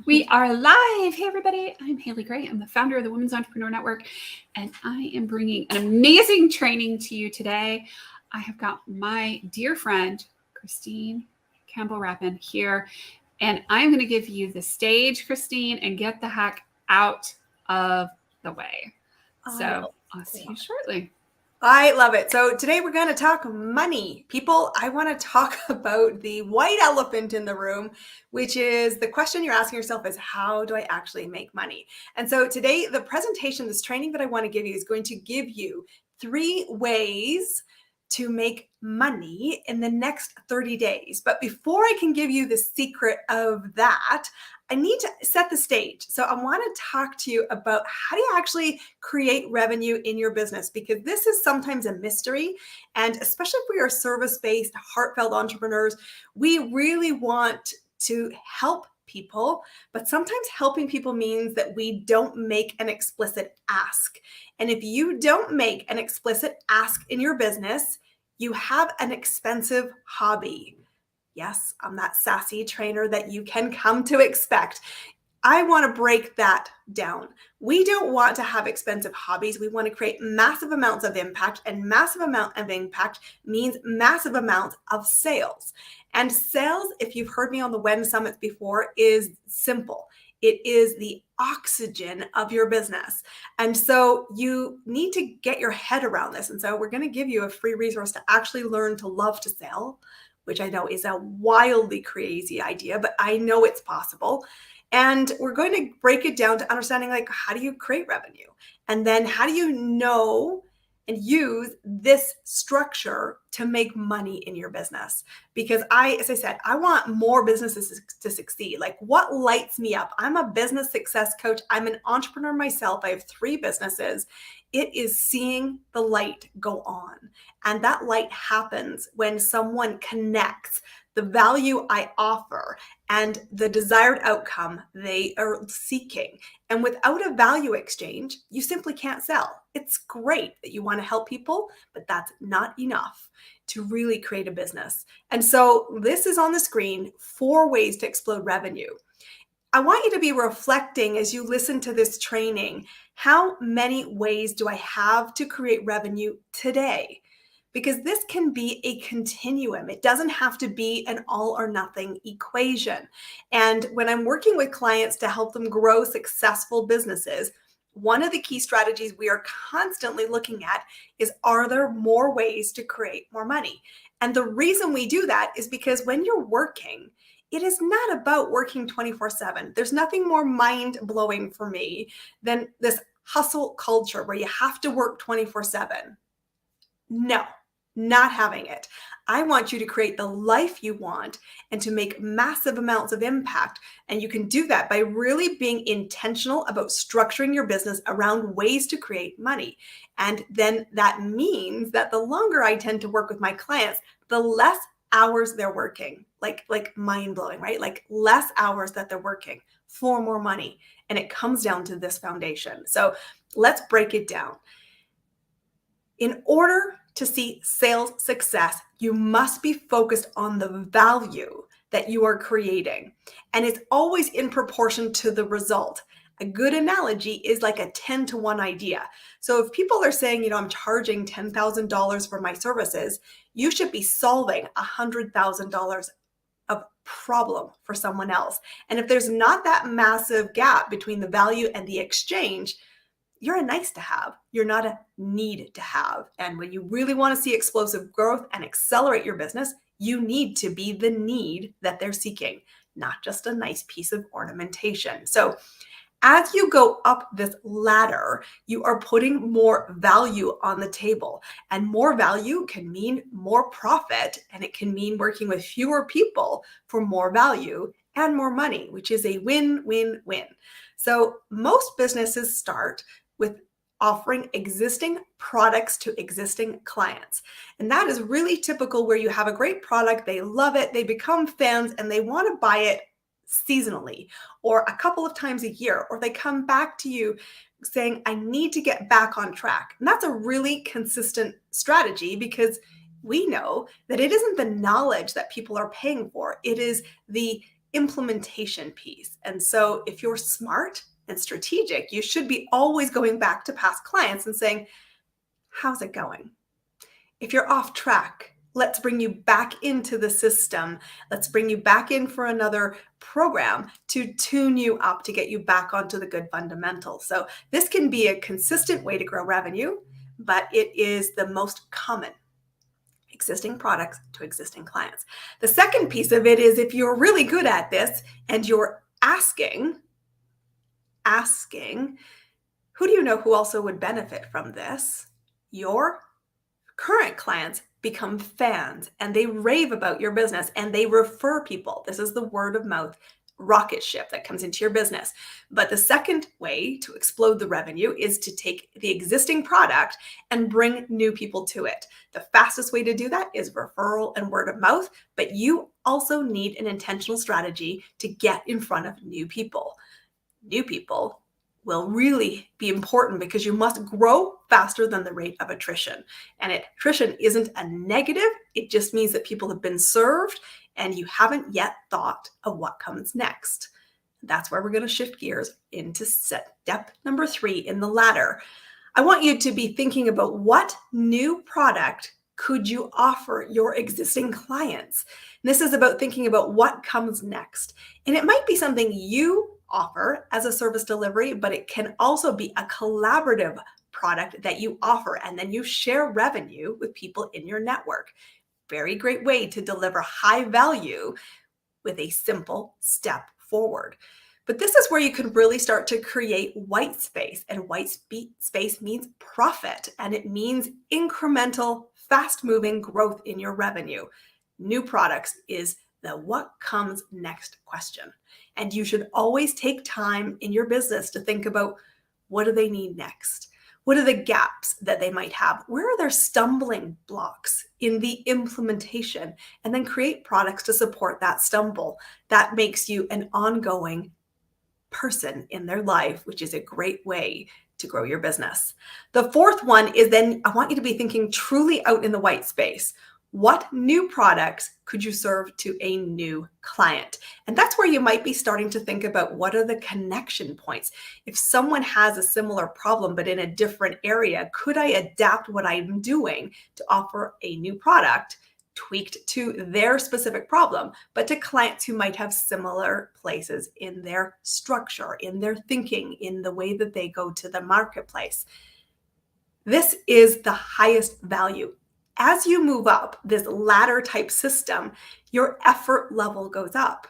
We are live. Hey, everybody. I'm Haley Gray. I'm the founder of the Women's Entrepreneur Network, and I am bringing an amazing training to you today. I have got my dear friend, Christine Campbell Rapin, here, and I'm going to give you the stage, Christine, and get the heck out of the way. So I'll see you shortly. I love it. So today we're going to talk money. People, I want to talk about the white elephant in the room, which is the question you're asking yourself is, how do I actually make money? And so today, the presentation, this training that I want to give you is going to give you 3 ways to make money in the next 30 days. But before I can give you the secret of that, I need to set the stage. So I want to talk to you about how do you actually create revenue in your business, because this is sometimes a mystery. And especially if we are service-based, heartfelt entrepreneurs, we really want to help people, but sometimes helping people means that we don't make an explicit ask. And if you don't make an explicit ask in your business, you have an expensive hobby. Yes, I'm that sassy trainer that you can come to expect. I want to break that down. We don't want to have expensive hobbies. We want to create massive amounts of impact, and massive amount of impact means massive amounts of sales. And sales, if you've heard me on the WEN Summits before, is simple. It is the oxygen of your business. And so you need to get your head around this. And so we're going to give you a free resource to actually learn to love to sell, which I know is a wildly crazy idea, but I know it's possible. And we're going to break it down to understanding, like, how do you create revenue? And then how do you know and use this structure to make money in your business? Because as I said, I want more businesses to succeed. Like, what lights me up? I'm a business success coach. I'm an entrepreneur myself. I have 3 businesses. It is seeing the light go on. And that light happens when someone connects the value I offer and the desired outcome they are seeking. And without a value exchange, you simply can't sell. It's great that you want to help people, but that's not enough to really create a business. And so this is on the screen, 4 ways to explode revenue. I want you to be reflecting as you listen to this training, how many ways do I have to create revenue today? Because this can be a continuum. It doesn't have to be an all or nothing equation. And when I'm working with clients to help them grow successful businesses, one of the key strategies we are constantly looking at is, are there more ways to create more money? And the reason we do that is because when you're working, it is not about working 24/7. There's nothing more mind-blowing for me than this hustle culture where you have to work 24/7. No, not having it. I want you to create the life you want and to make massive amounts of impact. And you can do that by really being intentional about structuring your business around ways to create money. And then that means that the longer I tend to work with my clients, the less hours they're working, like mind-blowing, right? Like less hours that they're working for more money. And it comes down to this foundation. So let's break it down. In order to see sales success, you must be focused on the value that you are creating. And it's always in proportion to the result. A good analogy is like a 10-to-1 idea. So if people are saying, I'm charging $10,000 for my services, you should be solving $100,000 of problem for someone else. And if there's not that massive gap between the value and the exchange, you're a nice to have. You're not a need to have. And when you really want to see explosive growth and accelerate your business, you need to be the need that they're seeking, not just a nice piece of ornamentation. So as you go up this ladder, you are putting more value on the table. And more value can mean more profit, and it can mean working with fewer people for more value and more money, which is a win-win-win. So most businesses start with offering existing products to existing clients. And that is really typical, where you have a great product, they love it, they become fans, and they want to buy it seasonally or a couple of times a year, or they come back to you saying, I need to get back on track. And that's a really consistent strategy, because we know that it isn't the knowledge that people are paying for. It is the implementation piece. And so if you're smart and strategic, you should be always going back to past clients and saying, how's it going? If you're off track, let's bring you back into the system. Let's bring you back in for another program to tune you up, to get you back onto the good fundamentals. So this can be a consistent way to grow revenue, but it is the most common. Existing products to existing clients. The second piece of it is if you're really good at this and you're asking, who do you know who also would benefit from this? Your current clients become fans and they rave about your business and they refer people. This is the word of mouth rocket ship that comes into your business. But the second way to explode the revenue is to take the existing product and bring new people to it. The fastest way to do that is referral and word of mouth, but you also need an intentional strategy to get in front of new people. New people will really be important because you must grow faster than the rate of attrition. And attrition isn't a negative. It just means that people have been served and you haven't yet thought of what comes next. That's where we're going to shift gears into step number 3 in the ladder. I want you to be thinking about what new product could you offer your existing clients. And this is about thinking about what comes next. And it might be something you offer as a service delivery, but it can also be a collaborative product that you offer and then you share revenue with people in your network. Very great way to deliver high value with a simple step forward. But this is where you can really start to create white space, and white space means profit and it means incremental, fast-moving growth in your revenue. New products is the what comes next question. And you should always take time in your business to think about what do they need next? What are the gaps that they might have? Where are their stumbling blocks in the implementation? And then create products to support that stumble. That makes you an ongoing person in their life, which is a great way to grow your business. The fourth one is then I want you to be thinking truly out in the white space. What new products could you serve to a new client? And that's where you might be starting to think about what are the connection points. If someone has a similar problem, but in a different area, could I adapt what I'm doing to offer a new product tweaked to their specific problem, but to clients who might have similar places in their structure, in their thinking, in the way that they go to the marketplace? This is the highest value. As you move up this ladder type system, your effort level goes up.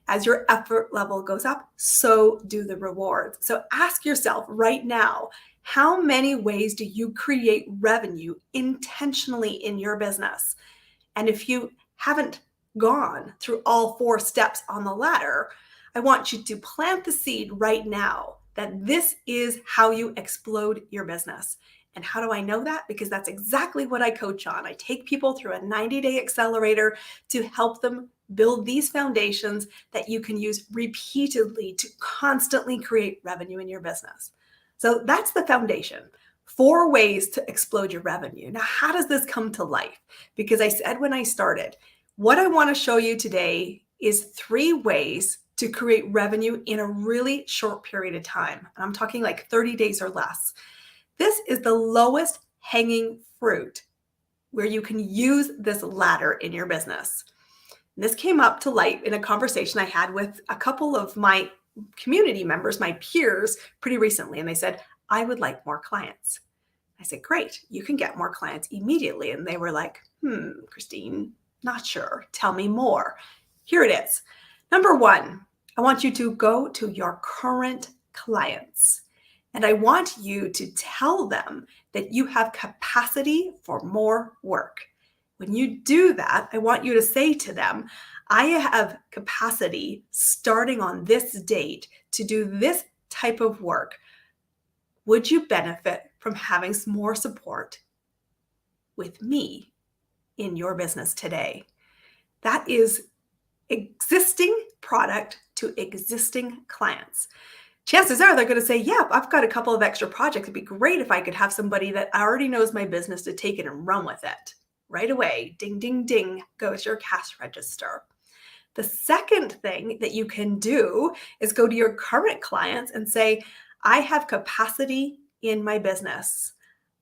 As your effort level goes up, so do the rewards. So ask yourself right now, how many ways do you create revenue intentionally in your business? And if you haven't gone through all 4 steps on the ladder, I want you to plant the seed right now that this is how you explode your business. And how do I know that? Because that's exactly what I coach on. I take people through a 90-day accelerator to help them build these foundations that you can use repeatedly to constantly create revenue in your business. So that's the foundation. 4 ways to explode your revenue. Now, how does this come to life? Because I said when I started, what I want to show you today is 3 ways to create revenue in a really short period of time. And I'm talking like 30 days or less. This is the lowest hanging fruit where you can use this ladder in your business. And this came up to light in a conversation I had with a couple of my community members, my peers, pretty recently. And they said, I would like more clients. I said, great, you can get more clients immediately. And they were like, Christine, not sure. Tell me more. Here it is. Number 1, I want you to go to your current clients. And I want you to tell them that you have capacity for more work. When you do that, I want you to say to them, I have capacity starting on this date to do this type of work. Would you benefit from having some more support with me in your business today? That is existing product to existing clients. Chances are they're going to say, yeah, I've got a couple of extra projects. It'd be great if I could have somebody that already knows my business to take it and run with it. Right away, ding, ding, ding, goes your cash register. The second thing that you can do is go to your current clients and say, I have capacity in my business.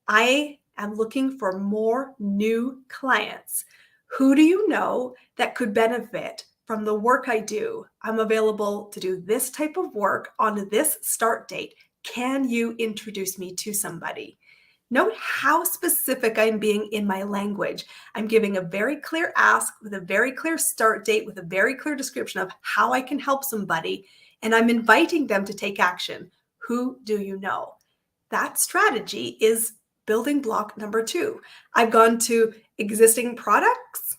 I am looking for more new clients. Who do you know that could benefit from the work I do? I'm available to do this type of work on this start date. Can you introduce me to somebody? Note how specific I'm being in my language. I'm giving a very clear ask with a very clear start date, with a very clear description of how I can help somebody, and I'm inviting them to take action. Who do you know? That strategy is building block number 2. I've gone to existing products,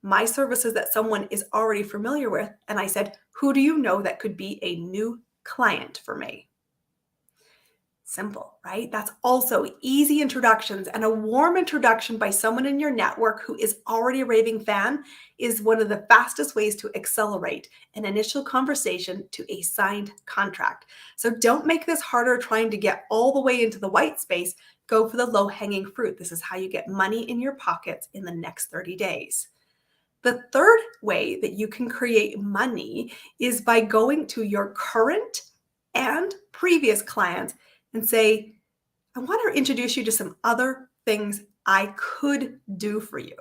my services that someone is already familiar with, and I said, who do you know that could be a new client for me? Simple, right? That's also easy introductions, and a warm introduction by someone in your network who is already a raving fan is one of the fastest ways to accelerate an initial conversation to a signed contract. So don't make this harder trying to get all the way into the white space. Go for the low-hanging fruit. This is how you get money in your pockets in the next 30 days. The third way that you can create money is by going to your current and previous clients and say, I want to introduce you to some other things I could do for you.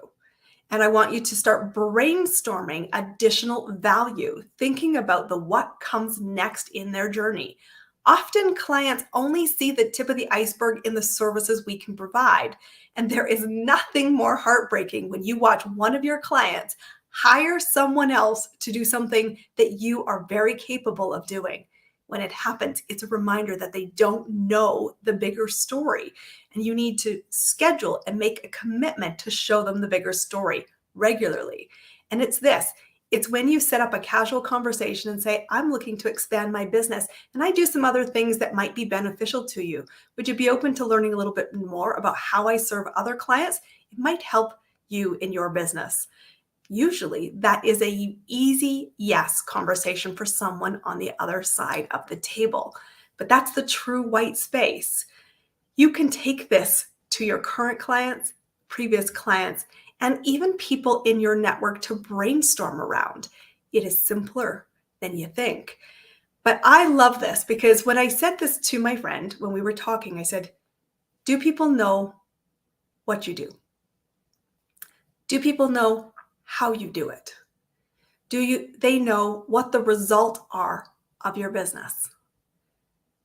And I want you to start brainstorming additional value, thinking about the what comes next in their journey. Often clients only see the tip of the iceberg in the services we can provide. And there is nothing more heartbreaking when you watch one of your clients hire someone else to do something that you are very capable of doing. When it happens, it's a reminder that they don't know the bigger story. And you need to schedule and make a commitment to show them the bigger story regularly. And it's this. It's when you set up a casual conversation and say, I'm looking to expand my business and I do some other things that might be beneficial to you. Would you be open to learning a little bit more about how I serve other clients? It might help you in your business. Usually that is an easy yes conversation for someone on the other side of the table. But that's the true white space. You can take this to your current clients, previous clients, and even people in your network to brainstorm around. It is simpler than you think. But I love this because when I said this to my friend, when we were talking, I said, do people know what you do? Do people know how you do it? They know what the results are of your business?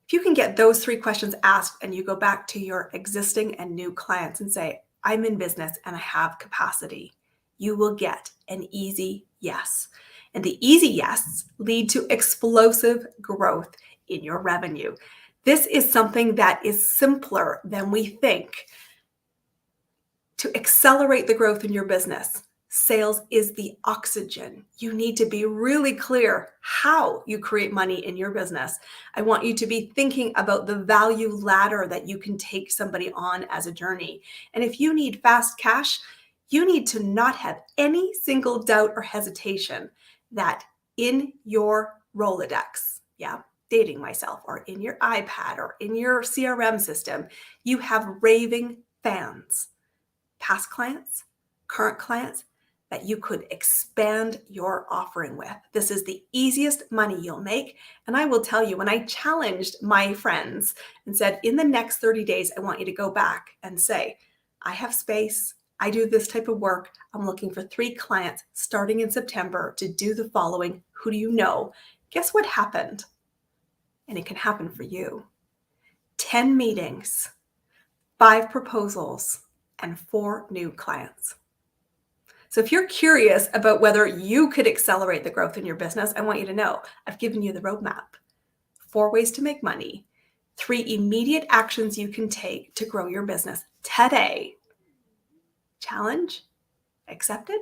If you can get those 3 questions asked and you go back to your existing and new clients and say, I'm in business and I have capacity, you will get an easy yes. And the easy yes lead to explosive growth in your revenue. This is something that is simpler than we think. To accelerate the growth in your business, sales is the oxygen. You need to be really clear how you create money in your business. I want you to be thinking about the value ladder that you can take somebody on as a journey. And if you need fast cash, you need to not have any single doubt or hesitation that in your Rolodex, dating myself, or in your iPad or in your CRM system, you have raving fans. Past clients, current clients that you could expand your offering with. This is the easiest money you'll make. And I will tell you, when I challenged my friends and said, in the next 30 days, I want you to go back and say, I have space. I do this type of work. I'm looking for 3 clients starting in September to do the following. Who do you know? Guess what happened? And it can happen for you. 10 meetings, 5 proposals, and 4 new clients. So if you're curious about whether you could accelerate the growth in your business, I want you to know I've given you the roadmap. 4 ways to make money, 3 immediate actions you can take to grow your business today. Challenge accepted?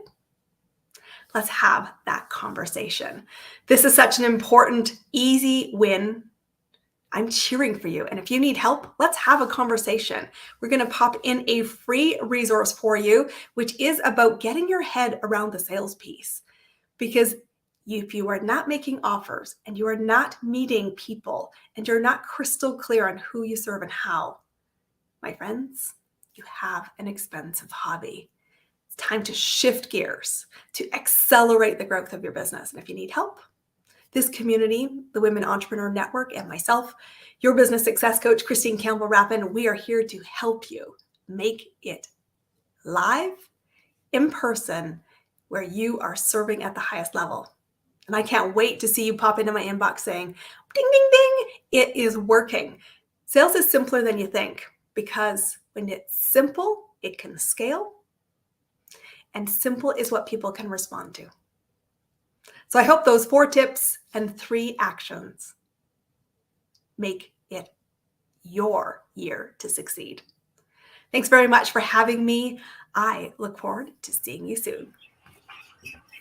Let's have that conversation. This is such an important, easy win. I'm cheering for you. And if you need help, let's have a conversation. We're going to pop in a free resource for you, which is about getting your head around the sales piece. Because if you are not making offers and you are not meeting people and you're not crystal clear on who you serve and how, my friends, you have an expensive hobby. It's time to shift gears, to accelerate the growth of your business. And if you need help, this community, the Women Entrepreneur Network, and myself, your business success coach, Christine Campbell Rapin, we are here to help you make it live, in person, where you are serving at the highest level. And I can't wait to see you pop into my inbox saying, ding, ding, ding, it is working. Sales is simpler than you think, because when it's simple, it can scale. And simple is what people can respond to. So I hope those 4 tips and 3 actions make it your year to succeed. Thanks very much for having me. I look forward to seeing you soon.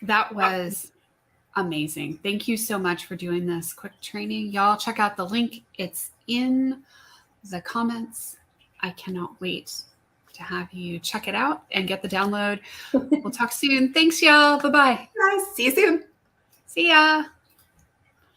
That was amazing. Thank you so much for doing this quick training. Y'all check out the link. It's in the comments. I cannot wait to have you check it out and get the download. We'll talk soon. Thanks, y'all. Bye-bye. Guys, see you soon. See ya.